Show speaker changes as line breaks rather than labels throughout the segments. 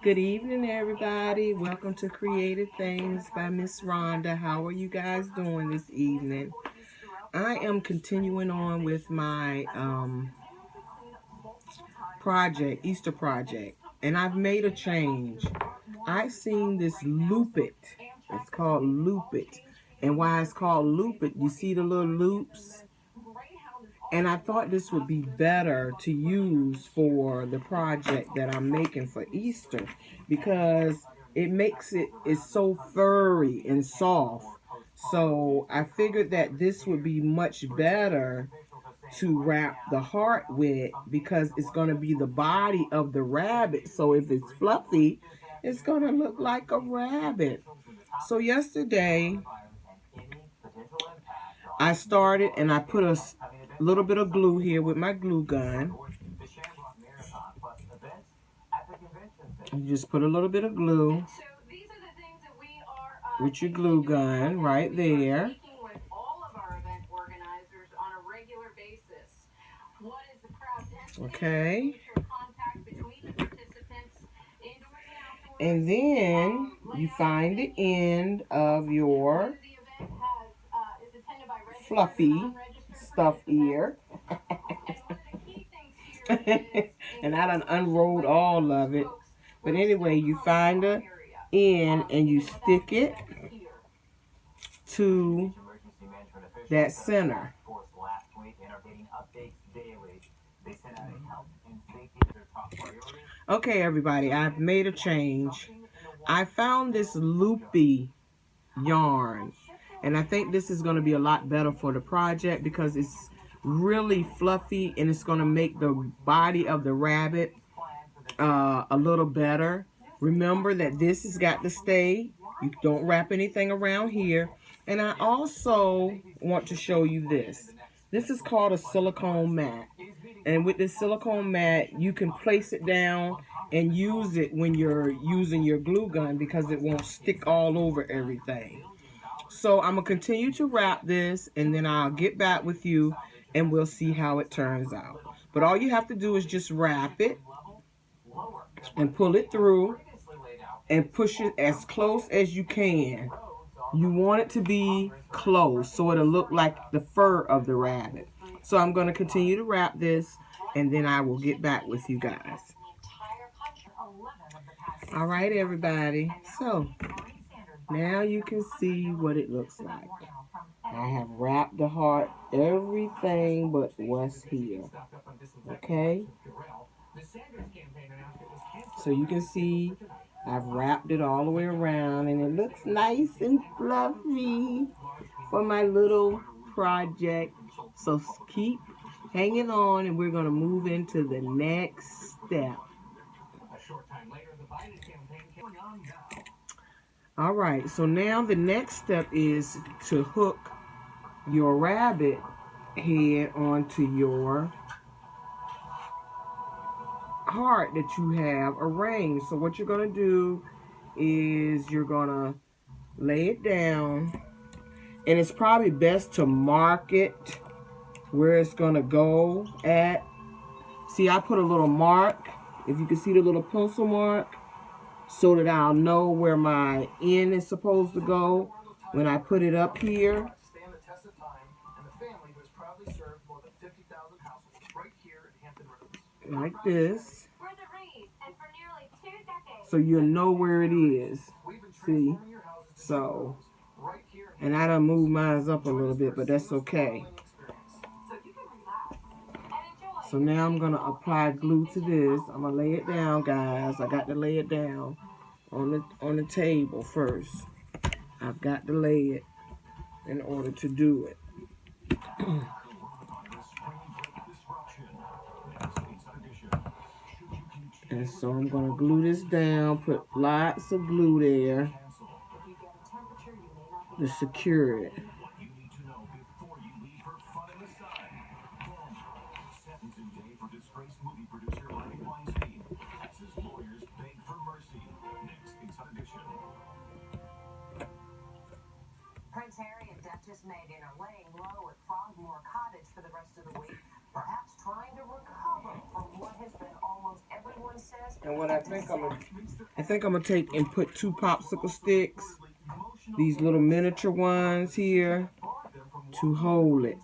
Good evening, everybody. Welcome to Creative Things by Miss Rhonda. How are you guys doing this evening? I am continuing on with my Easter project, and I've made a change. I've seen this loop it. It's called loop it. And why it's called loop it, you see the little loops? And I thought this would be better to use for the project that I'm making for Easter because it's so furry and soft. So I figured that this would be much better to wrap the heart with because it's going to be the body of the rabbit. So if it's fluffy, it's going to look like a rabbit. So yesterday I started and I put a little bit of glue here with my glue gun. You just put a little bit of glue with your glue gun right there. Okay. And then you find the end of your fluffy stuffed ear. And I done unrolled all of it. But anyway, you find the end and you stick it to that center. Okay, everybody, I've made a change. I found this loopy yarn, and I think this is going to be a lot better for the project because it's really fluffy and it's going to make the body of the rabbit a little better. Remember that this has got to stay. You don't wrap anything around here. And I also want to show you this. This is called a silicone mat. And with this silicone mat, you can place it down and use it when you're using your glue gun because it won't stick all over everything. So I'm going to continue to wrap this and then I'll get back with you and we'll see how it turns out. But all you have to do is just wrap it and pull it through and push it as close as you can. You want it to be close so it'll look like the fur of the rabbit. So I'm going to continue to wrap this and then I will get back with you guys. All right, everybody. So now you can see what it looks like. I have wrapped the heart, everything but what's here. Okay? So you can see I've wrapped it all the way around and it looks nice and fluffy for my little project. So keep hanging on and we're going to move into the next step. All right, so now the next step is to hook your rabbit head onto your heart that you have arranged. So what you're going to do is you're going to lay it down, and it's probably best to mark it where it's going to go at. See, I put a little mark, if you can see the little pencil mark, so that I'll know where my end is supposed to go when I put it up here. Like this. So you'll know where it is. See? So, and I done moved mine up a little bit, but that's okay. So now I'm going to apply glue to this. I'm going to lay it down, guys. I got to lay it down on the table first. I've got to lay it in order to do it. And so I'm going to glue this down, put lots of glue there to secure it.
Prince Harry and Duchess Meghan are laying low at Frogmore Cottage for the rest of the week, perhaps trying to recover from what has been almost, everyone says,
And what I think I'm gonna take and put 2 popsicle sticks, these little miniature ones here, to hold it.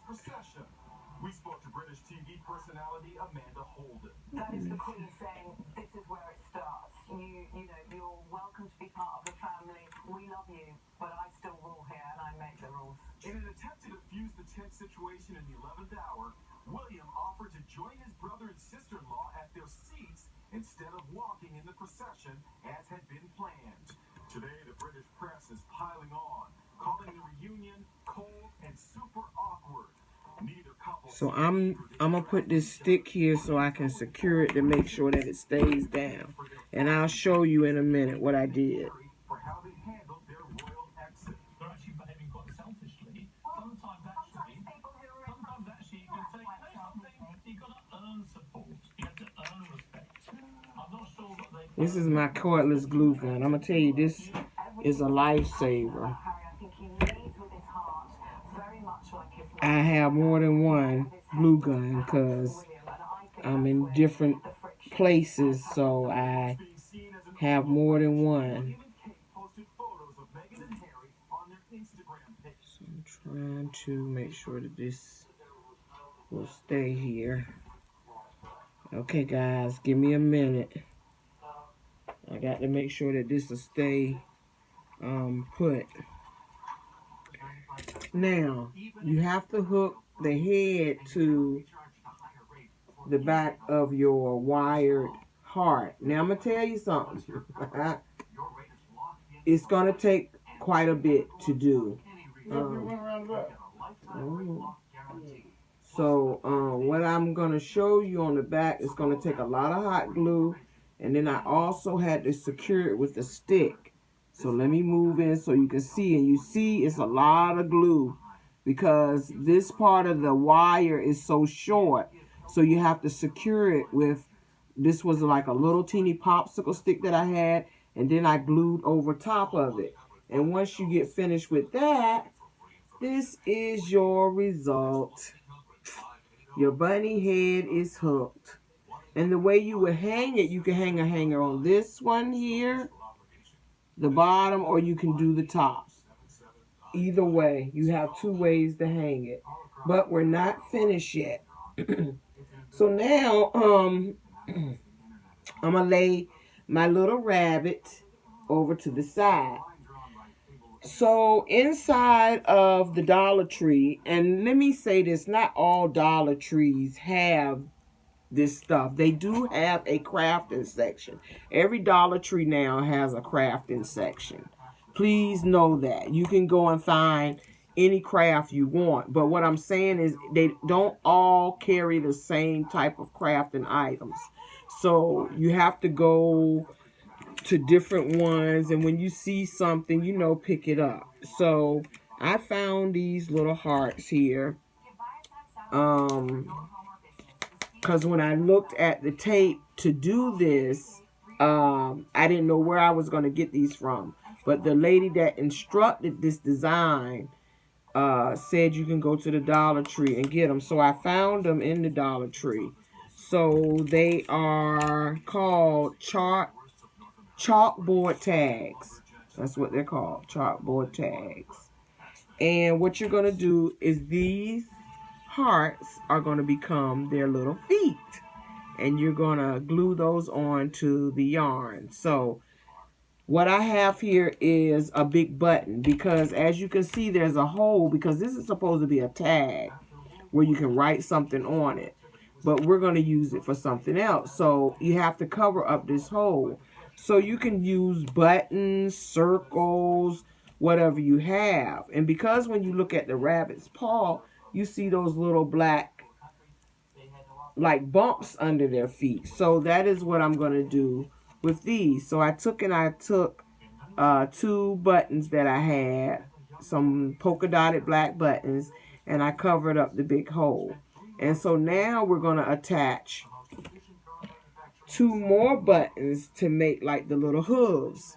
We spoke to British TV personality Amanda Holden. That is the Queen saying this is where it starts. You know, you're welcome to be part of the family. We love you, but I still rule here and I make the rules. In an attempt to defuse the tense situation in the 11th hour, William offered to join his brother and sister-in-law at their seats instead of walking in the procession as had been planned. Today, the British press is piling on, calling the reunion cold and super awkward.
So I'm gonna put this stick here so I can secure it to make sure that it stays down. And I'll show you in a minute what I did.
They're actually behaving quite selfishly. Sometimes actually you can say, hey, something, you've got to earn support. You have to earn respect. I'm not sure that they...
This is my cordless glue gun. I'm gonna tell you, this is a lifesaver. I have more than one glue gun because I'm in different places, so I have more than one. So I'm trying to make sure that this will stay here. Okay, guys, give me a minute. I got to make sure that this will stay put. Now, you have to hook the head to the back of your wired heart. Now, I'm going to tell you something. It's going to take quite a bit to do. So, what I'm going to show you on the back is going to take a lot of hot glue. And then I also had to secure it with a stick. So let me move in so you can see. And you see it's a lot of glue because this part of the wire is so short. So you have to secure it with, this was like a little teeny popsicle stick that I had. And then I glued over top of it. And once you get finished with that, this is your result. Your bunny head is hooked. And the way you would hang it, you can hang a hanger on this one here, the bottom, or you can do the top. Either way, you have 2 ways to hang it. But we're not finished yet. So now, I'm going to lay my little rabbit over to the side. So inside of the Dollar Tree, and let me say this, not all Dollar Trees have this stuff. They do have a crafting section. Every Dollar Tree now has a crafting section. Please know that. You can go and find any craft you want. But what I'm saying is they don't all carry the same type of crafting items. So you have to go to different ones. And when you see something, you know, pick it up. So I found these little hearts here. Because when I looked at the tape to do this, I didn't know where I was going to get these from. But the lady that instructed this design said you can go to the Dollar Tree and get them. So I found them in the Dollar Tree. So they are called chalkboard tags. That's what they're called, chalkboard tags. And what you're going to do is these hearts are going to become their little feet. And you're going to glue those on to the yarn. So what I have here is a big button because as you can see there's a hole because this is supposed to be a tag where you can write something on it. But we're going to use it for something else. So you have to cover up this hole. So you can use buttons, circles, whatever you have. And because when you look at the rabbit's paw, you see those little black like bumps under their feet. So that is what I'm going to do with these. So I took 2 buttons that I had, some polka dotted black buttons, and I covered up the big hole. And so now we're going to attach 2 more buttons to make like the little hooves.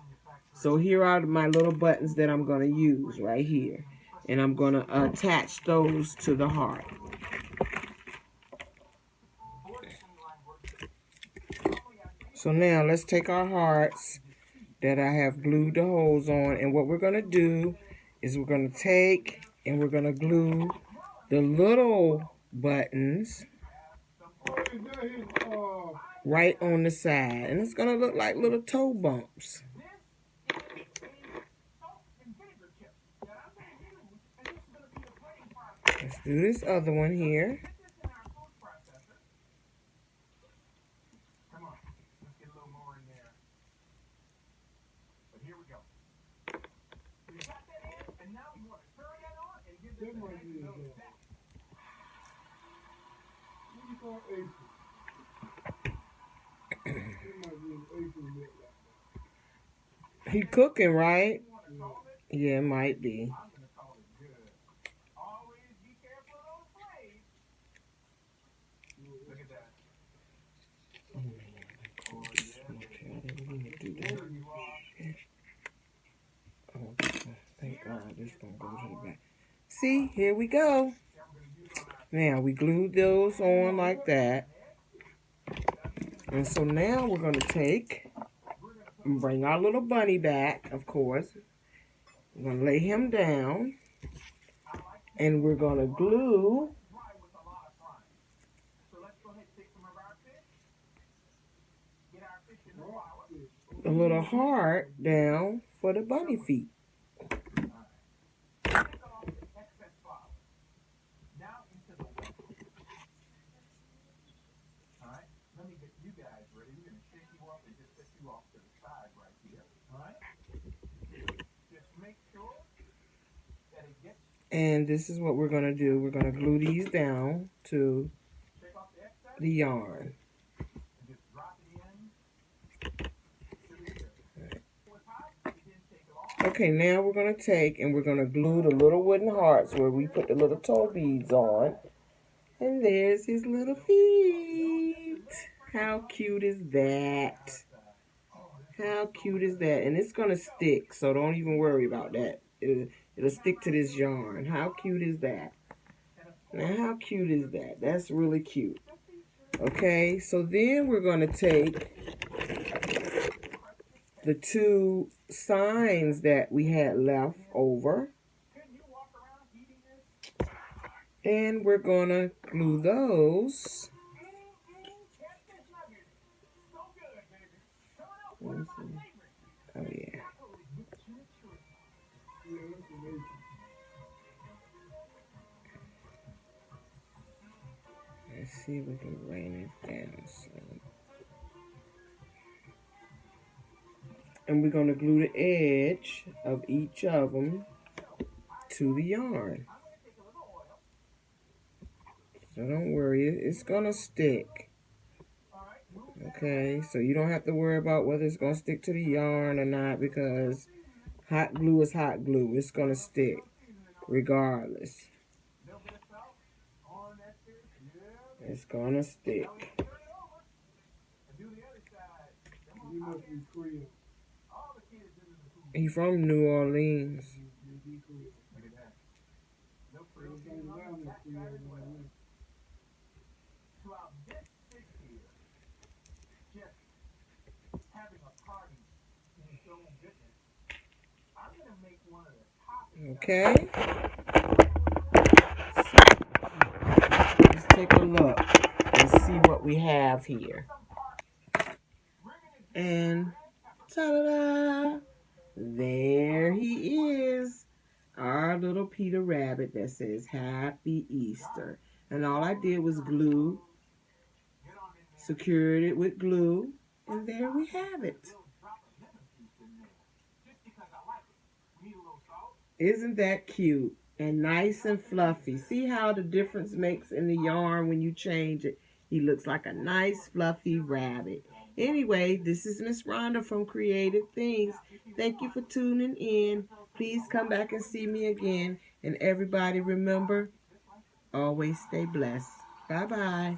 So here are my little buttons that I'm going to use right here. And I'm going to attach those to the heart. So now let's take our hearts that I have glued the holes on, and what we're going to do is we're going to take and we're going to glue the little buttons right on the side, and it's going to look like little toe bumps. Let's do this other one here. He cooking, right? Yeah, it might be. Oh, thank God, this gonna go to the back. See, here we go. Now we glued those on like that. And so now we're gonna take and bring our little bunny back, of course. We're gonna lay him down. And we're gonna glue a little heart down for the bunny feet. And this is what we're going to do. We're going to glue these down to the yarn. Okay, now we're going to take and we're going to glue the little wooden hearts where we put the little toe beads on. And there's his little feet. How cute is that? How cute is that? And it's going to stick, so don't even worry about that. It'll stick to this yarn. How cute is that? Now, how cute is that? That's really cute. Okay, so then we're going to take the two signs that we had left over, and we're going to glue those. Oh, yeah. Let's see if we can rain it down some. And we're going to glue the edge of each of them to the yarn. So don't worry, it's going to stick. Okay, so you don't have to worry about whether it's going to stick to the yarn or not, because hot glue is hot glue. It's going to stick regardless. It's going to stick. He's from New Orleans. Okay. Let's take a look and see what we have here. And ta-da-da! There he is. Our little Peter Rabbit that says Happy Easter. And all I did was glue, secured it with glue, and there we have it. Isn't that cute? And nice and fluffy. See how the difference makes in the yarn when you change it? He looks like a nice fluffy rabbit. Anyway, this is Miss Rhonda from Creative Things. Thank you for tuning in. Please come back and see me again. And everybody remember, always stay blessed. Bye-bye.